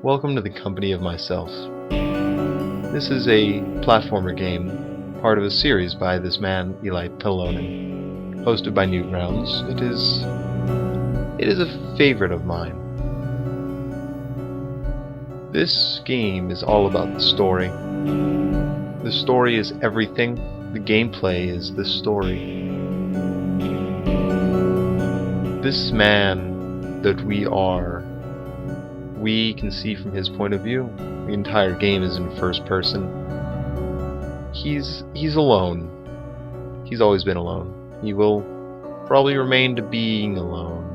Welcome to the company of myself. This is a platformer game, part of a series by this man, Eli Pilonen, hosted by Newgrounds. It is a favorite of mine. This game is all about the story. The story is everything. The gameplay is the story. This man that we can see from his point of view. The entire game is in first person. He's alone. He's always been alone. He will probably remain to being alone.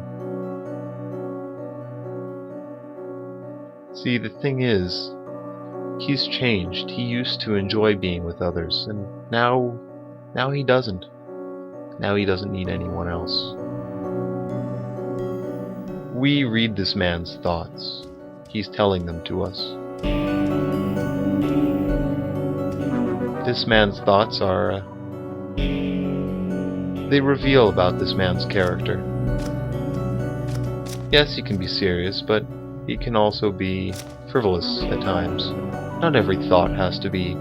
See, the thing is, he's changed. He used to enjoy being with others, and now he doesn't. Now he doesn't need anyone else. We read this man's thoughts. He's telling them to us. This man's thoughts they reveal about this man's character. Yes, he can be serious, but he can also be frivolous at times. Not every thought has to be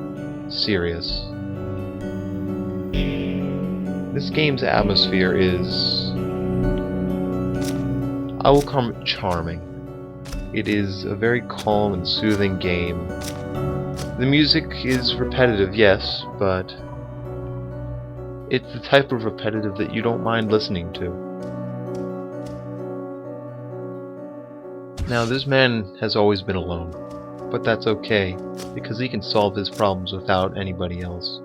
serious. This game's atmosphere is, I will call it charming. It is a very calm and soothing game. The music is repetitive, yes, but it's the type of repetitive that you don't mind listening to. Now, this man has always been alone, but that's okay, because he can solve his problems without anybody else.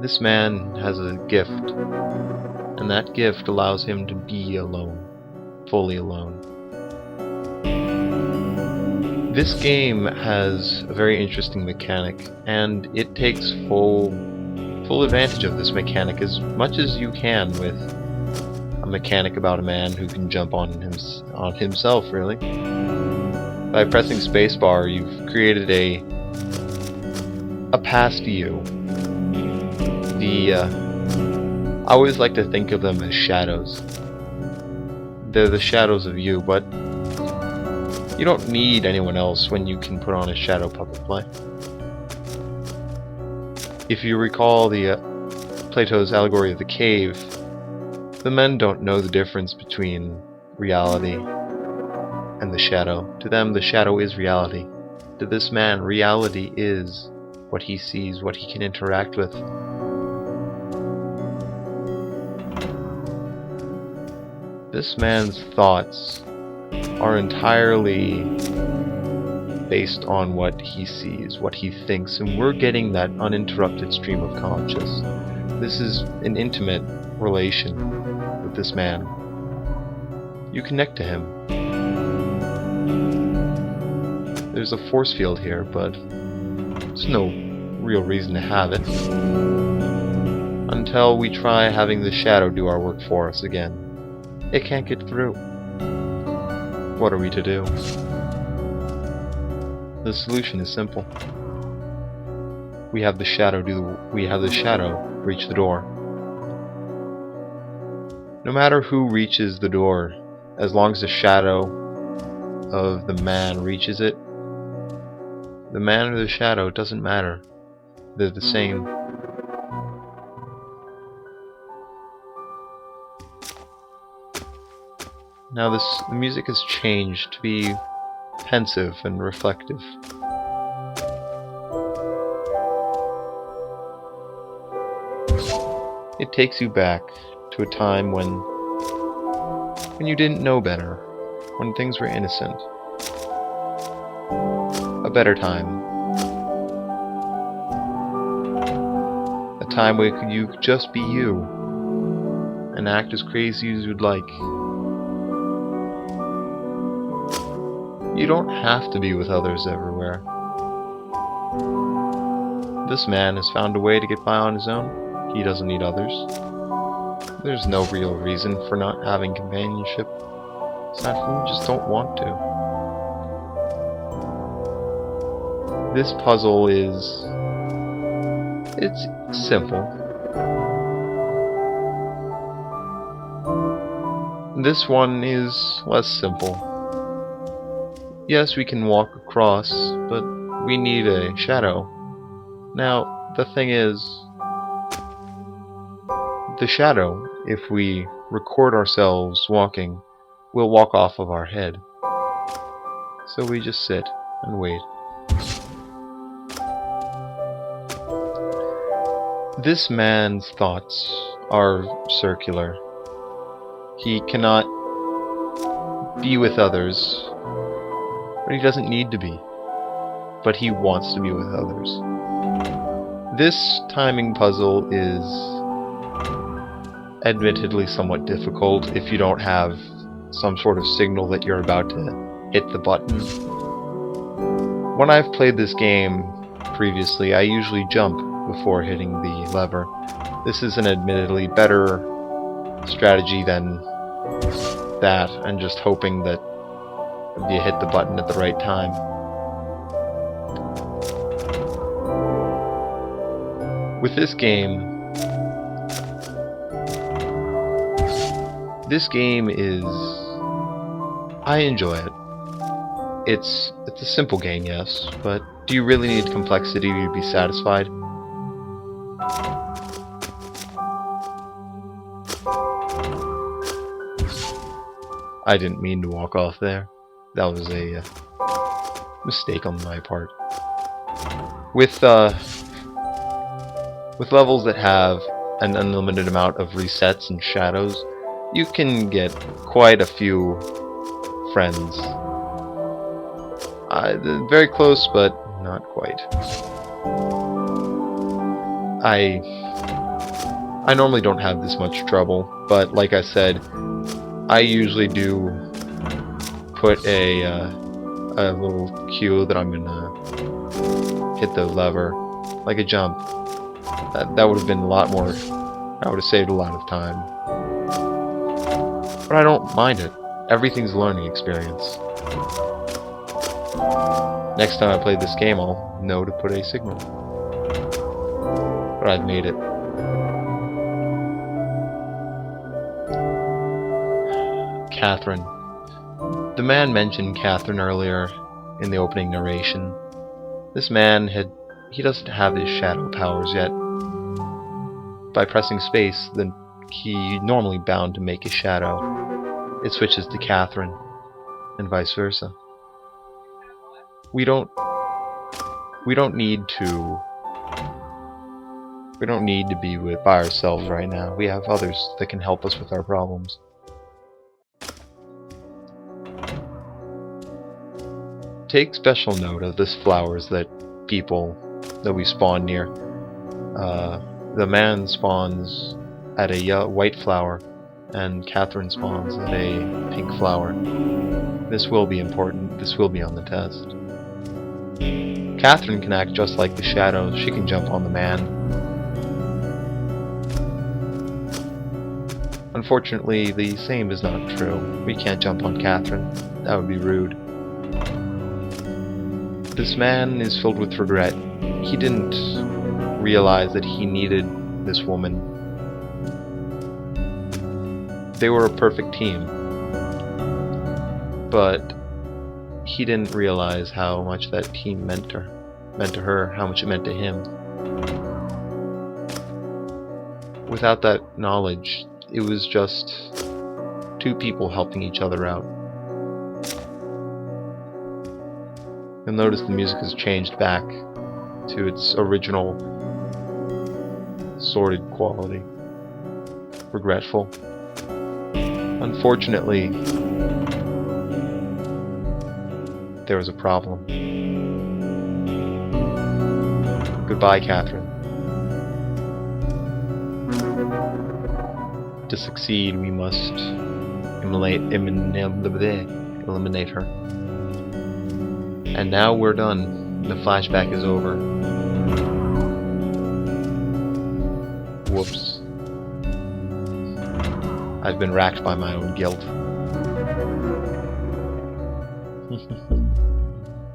This man has a gift, and that gift allows him to be alone. Fully alone. This game has a very interesting mechanic, and it takes full advantage of this mechanic as much as you can with a mechanic about a man who can jump on himself, really. By pressing spacebar, you've created a past you. I always like to think of them as shadows. They're the shadows of you, but you don't need anyone else when you can put on a shadow puppet play. If you recall Plato's allegory of the cave, the men don't know the difference between reality and the shadow. To them, the shadow is reality. To this man, reality is what he sees, what he can interact with. This man's thoughts are entirely based on what he sees, what he thinks, and we're getting that uninterrupted stream of conscious. This is an intimate relation with this man. You connect to him. There's a force field here, but there's no real reason to have it until we try having the shadow do our work for us again. It can't get through. What are we to do? The solution is simple. We have the shadow reach the door. No matter who reaches the door, as long as the shadow of the man reaches it, the man or the shadow, doesn't matter. They're the same. Now the music has changed to be pensive and reflective. It takes you back to a time when you didn't know better, when things were innocent. A better time. A time where you could just be you and act as crazy as you'd like. You don't have to be with others everywhere. This man has found a way to get by on his own. He doesn't need others. There's no real reason for not having companionship. Aside from you just don't want to. This puzzle it's simple. This one is less simple. Yes, we can walk across, but we need a shadow. Now, the thing is, the shadow, if we record ourselves walking, will walk off of our head. So we just sit and wait. This man's thoughts are circular. He cannot be with others, but he doesn't need to be. But he wants to be with others. This timing puzzle is admittedly somewhat difficult if you don't have some sort of signal that you're about to hit the button. When I've played this game previously, I usually jump before hitting the lever. This is an admittedly better strategy than that, and just hoping that you hit the button at the right time. With this game is... I enjoy it. It's a simple game, yes, but do you really need complexity to be satisfied? I didn't mean to walk off there. That was a mistake on my part. With levels that have an unlimited amount of resets and shadows, you can get quite a few friends. Very close, but not quite. I normally don't have this much trouble, but like I said, I usually do put a little cue that I'm gonna hit the lever, like a jump. That would have been a lot more. I would have saved a lot of time. But I don't mind it. Everything's a learning experience. Next time I play this game, I'll know to put a signal. But I've made it. Catherine. The man mentioned Catherine earlier in the opening narration. This man he doesn't have his shadow powers yet. By pressing space, the key normally bound to make a shadow, it switches to Catherine, and vice versa. We don't need to be by ourselves right now. We have others that can help us with our problems. Take special note of this flowers that we spawn near. The man spawns at a white flower, and Catherine spawns at a pink flower. This will be important. This will be on the test. Catherine can act just like the shadow. She can jump on the man. Unfortunately, the same is not true. We can't jump on Catherine. That would be rude. This man is filled with regret. He didn't realize that he needed this woman. They were a perfect team. But he didn't realize how much that team meant to her, how much it meant to him. Without that knowledge, it was just two people helping each other out. You'll notice the music has changed back to its original sordid quality. Regretful. Unfortunately, there was a problem. Goodbye, Catherine. To succeed, we must eliminate her. And now we're done. The flashback is over. Whoops. I've been racked by my own guilt.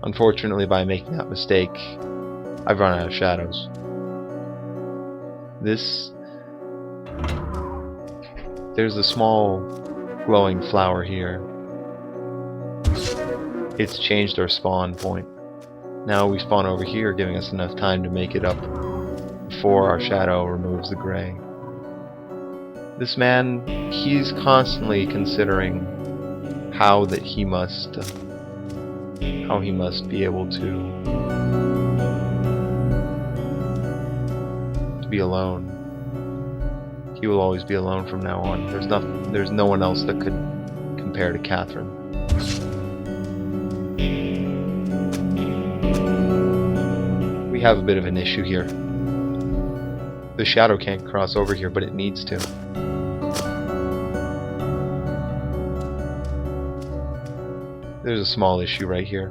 Unfortunately, by making that mistake, I've run out of shadows. There's a small glowing flower here. it's changed our spawn point. Now we spawn over here, giving us enough time to make it up before our shadow removes the gray. This man, he's constantly considering how he must be able to be alone. He will always be alone from now on. There's no one else that could compare to Catherine. We have a bit of an issue here. The shadow can't cross over here, but it needs to. There's a small issue right here.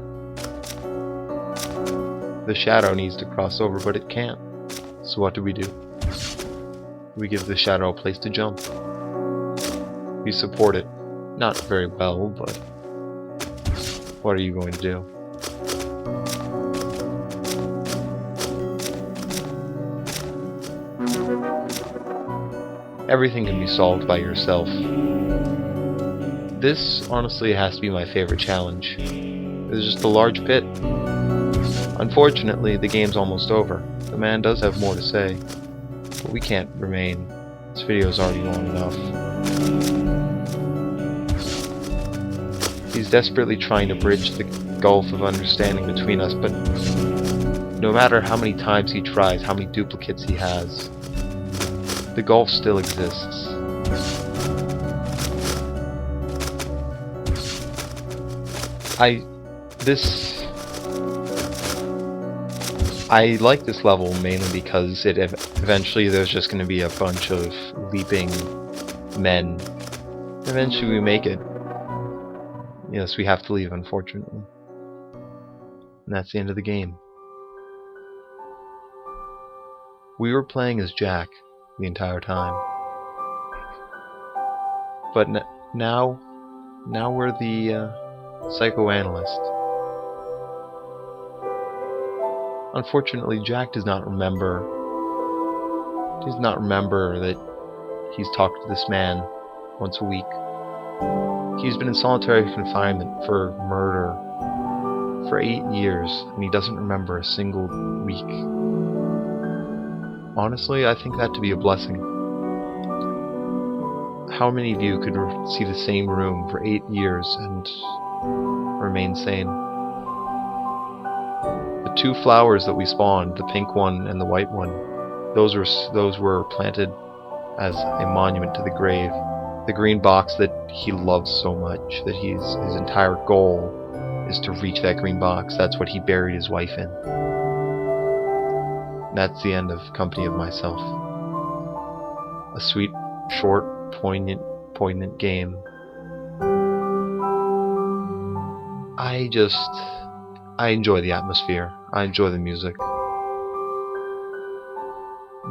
The shadow needs to cross over, but it can't. So what do? We give the shadow a place to jump. We support it. Not very well, but what are you going to do? Everything can be solved by yourself. This, honestly, has to be my favorite challenge. It's just a large pit. Unfortunately, the game's almost over. The man does have more to say, but we can't remain. This video's already long enough. He's desperately trying to bridge the gulf of understanding between us, but no matter how many times he tries, how many duplicates he has, the gulf still exists. I like this level mainly because eventually there's just going to be a bunch of leaping men. Eventually we make it. Yes, we have to leave, unfortunately. And that's the end of the game. We were playing as Jack the entire time. But now we're the psychoanalyst. Unfortunately, Jack does not remember that he's talked to this man once a week. He's been in solitary confinement for murder for 8 years, and he doesn't remember a single week. Honestly, I think that to be a blessing. How many of you could see the same room for 8 years and remain sane? The 2 flowers that we spawned, the pink one and the white one, those were planted as a monument to the grave. The green box that he loves so much, that his entire goal is to reach that green box. That's what he buried his wife in. That's the end of Company of Myself. A sweet, short, poignant game. I enjoy the atmosphere. I enjoy the music.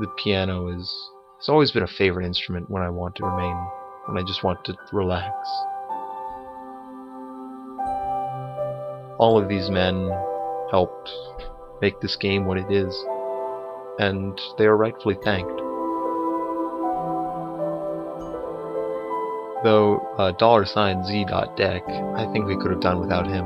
The piano it's always been a favorite instrument when I want to when I just want to relax. All of these men helped make this game what it is, and they are rightfully thanked. Though $Z.deck, I think we could have done without him.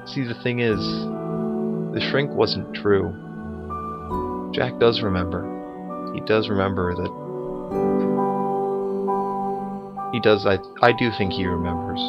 See, the thing is, the shrink wasn't true. Jack does remember. He does remember that. I do think he remembers.